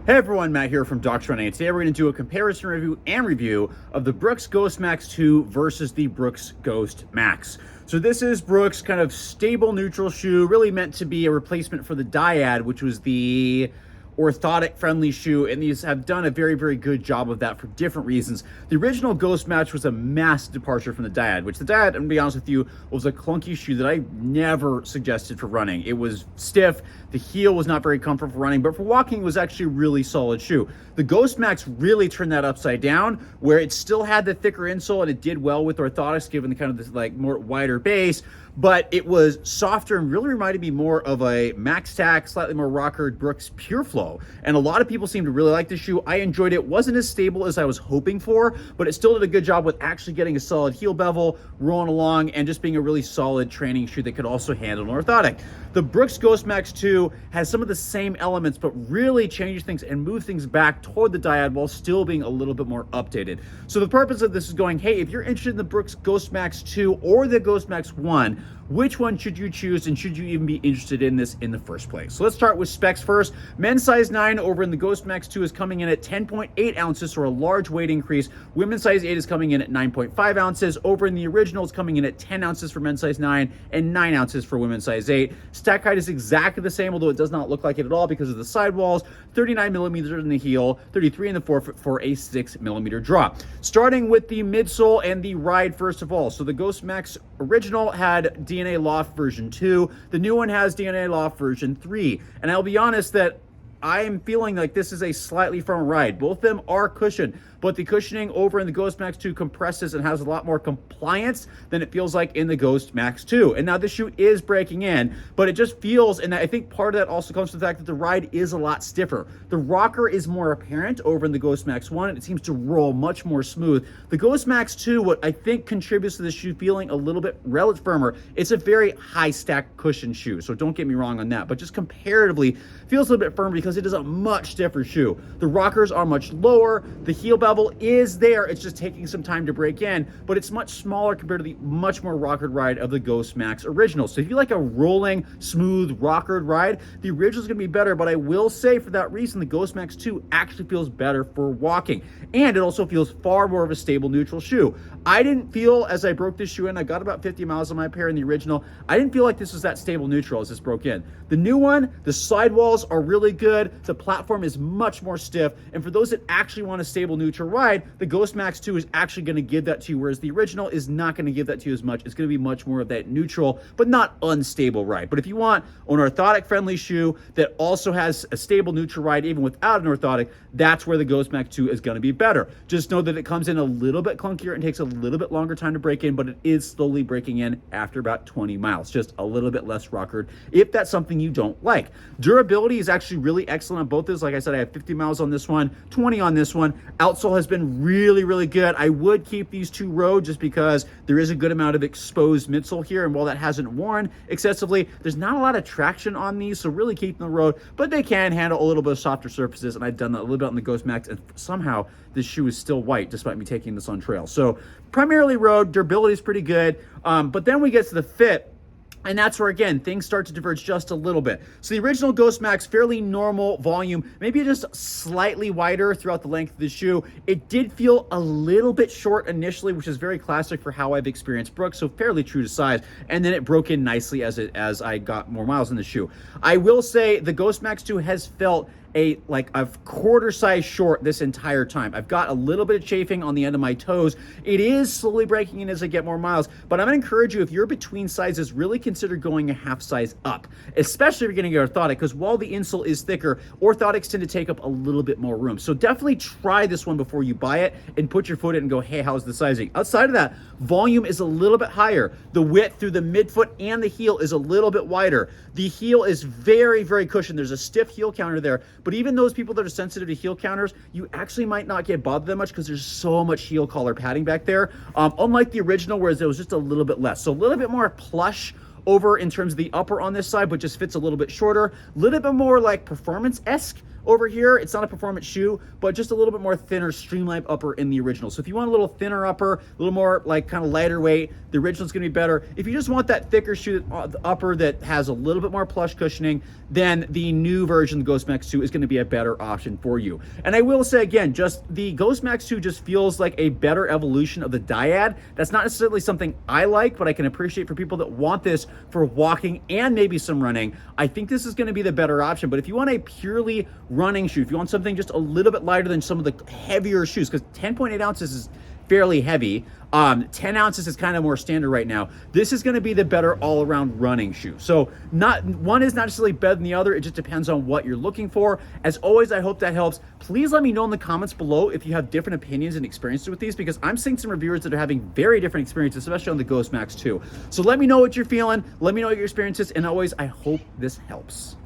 Hey everyone, Matt here from Docs Running, and today we're going to do a comparison review of the Brooks Ghost Max 2 versus the Brooks Ghost Max. So this is Brooks' kind of stable neutral shoe, really meant to be a replacement for the Dyad, which was the orthotic friendly shoe, and these have done a very, very good job of that for different reasons. The original Ghost Max was a massive departure from the Dyad, which the Dyad, to be honest with you, was a clunky shoe that I never suggested for running. It was stiff, the heel was not very comfortable for running, but for walking it was actually a really solid shoe. The Ghost Max really turned that upside down, where it still had the thicker insole and it did well with orthotics given the kind of this like more wider base, but it was softer and really reminded me more of a Max Tack, slightly more rocker Brooks Pure Flow. And a lot of people seem to really like this shoe. I enjoyed it. Wasn't as stable as I was hoping for, but it still did a good job with actually getting a solid heel bevel, rolling along, and just being a really solid training shoe that could also handle an orthotic. The Brooks Ghost Max 2 has some of the same elements, but really changes things and moves things back toward the Dyad while still being a little bit more updated. So the purpose of this is going, hey, if you're interested in the Brooks Ghost Max 2 or the Ghost Max 1, which one should you choose, and should you even be interested in this in the first place? So let's start with specs first. Men's size 9 over in the Ghost Max 2 is coming in at 10.8 ounces, so a large weight increase. Women's size 8 is coming in at 9.5 ounces. Over in the original, it's coming in at 10 ounces for men's size 9 and 9 ounces for women's size 8. Stack height is exactly the same, although it does not look like it at all because of the sidewalls. 39 millimeters in the heel, 33 in the forefoot for a 6 millimeter drop. Starting with the midsole and the ride first of all. So the Ghost Max original had DNA Loft version 2. The new one has DNA Loft version 3. And I'll be honest that I am feeling like this is a slightly firmer ride. Both of them are cushioned, but the cushioning over in the Ghost Max 2 compresses and has a lot more compliance than it feels like in the Ghost Max 2. And now the shoe is breaking in, but it just feels, and I think part of that also comes from the fact that the ride is a lot stiffer. The rocker is more apparent over in the Ghost Max 1, and it seems to roll much more smooth. The Ghost Max 2, what I think contributes to the shoe feeling a little bit relative firmer, it's a very high stack cushion shoe, so don't get me wrong on that, but just comparatively feels a little bit firmer because it is a much stiffer shoe. The rockers are much lower, the heel bevel is there, it's just taking some time to break in, but it's much smaller compared to the much more rockered ride of the Ghost Max original. So if you like a rolling, smooth, rockered ride, the original is going to be better, but I will say for that reason, the Ghost Max 2 actually feels better for walking, and it also feels far more of a stable neutral shoe. I didn't feel, as I broke this shoe in, I got about 50 miles on my pair in the original, I didn't feel like this was that stable neutral as this broke in. The new one, the sidewalls are really good, the platform is much more stiff, and for those that actually want a stable neutral ride, the Ghost Max 2 is actually going to give that to you, whereas the original is not going to give that to you as much. It's going to be much more of that neutral, but not unstable ride. But if you want an orthotic friendly shoe that also has a stable neutral ride even without an orthotic, that's where the Ghost Max 2 is going to be better. Just know that it comes in a little bit clunkier and takes a little bit longer time to break in, but it is slowly breaking in after about 20 miles, just a little bit less rockered if that's something you don't like. Durability is actually really excellent on both of those. Like I said, I have 50 miles on this one, 20 on this one. Outsole has been really, really good. I would keep these two rode just because there is a good amount of exposed midsole here, and while that hasn't worn excessively, there's not a lot of traction on these, so really keep them road, but they can handle a little bit of softer surfaces, and I've done that a little bit on the Ghost Max, and somehow this shoe is still white despite me taking this on trail. So primarily road, durability is pretty good, but then we get to the fit, and that's where, again, things start to diverge just a little bit. So the original Ghost Max, fairly normal volume, maybe just slightly wider throughout the length of the shoe. It did feel a little bit short initially, which is very classic for how I've experienced Brooks, so fairly true to size. And then it broke in nicely as I got more miles in the shoe. I will say the Ghost Max 2 has felt a quarter size short this entire time. I've got a little bit of chafing on the end of my toes. It is slowly breaking in as I get more miles, but I'm gonna encourage you, if you're between sizes, really consider going a half size up, especially if you're getting an orthotic, because while the insole is thicker, orthotics tend to take up a little bit more room. So definitely try this one before you buy it and put your foot in and go, hey, how's the sizing? Outside of that, volume is a little bit higher. The width through the midfoot and the heel is a little bit wider. The heel is very, very cushioned. There's a stiff heel counter there, but even those people that are sensitive to heel counters, you actually might not get bothered that much because there's so much heel collar padding back there. Unlike the original, whereas there was just a little bit less. So a little bit more plush over in terms of the upper on this side, but just fits a little bit shorter. A little bit more like performance-esque Over here, it's not a performance shoe, but just a little bit more thinner, streamlined upper in the original. So if you want a little thinner upper, a little more like kind of lighter weight, the original is going to be better. If you just want that thicker shoe, the upper that has a little bit more plush cushioning, then the new version, the Ghost Max 2, is going to be a better option for you. And I will say again, just the Ghost Max 2 just feels like a better evolution of the Dyad. That's not necessarily something I like, but I can appreciate for people that want this for walking and maybe some running. I think this is going to be the better option. But if you want a purely running shoe, if you want something just a little bit lighter than some of the heavier shoes, because 10.8 ounces is fairly heavy. 10 ounces is kind of more standard right now. This is going to be the better all-around running shoe. So not one is not necessarily better than the other. It just depends on what you're looking for. As always, I hope that helps. Please let me know in the comments below if you have different opinions and experiences with these, because I'm seeing some reviewers that are having very different experiences, especially on the Ghost Max 2. So let me know what you're feeling. Let me know your experiences. And always, I hope this helps.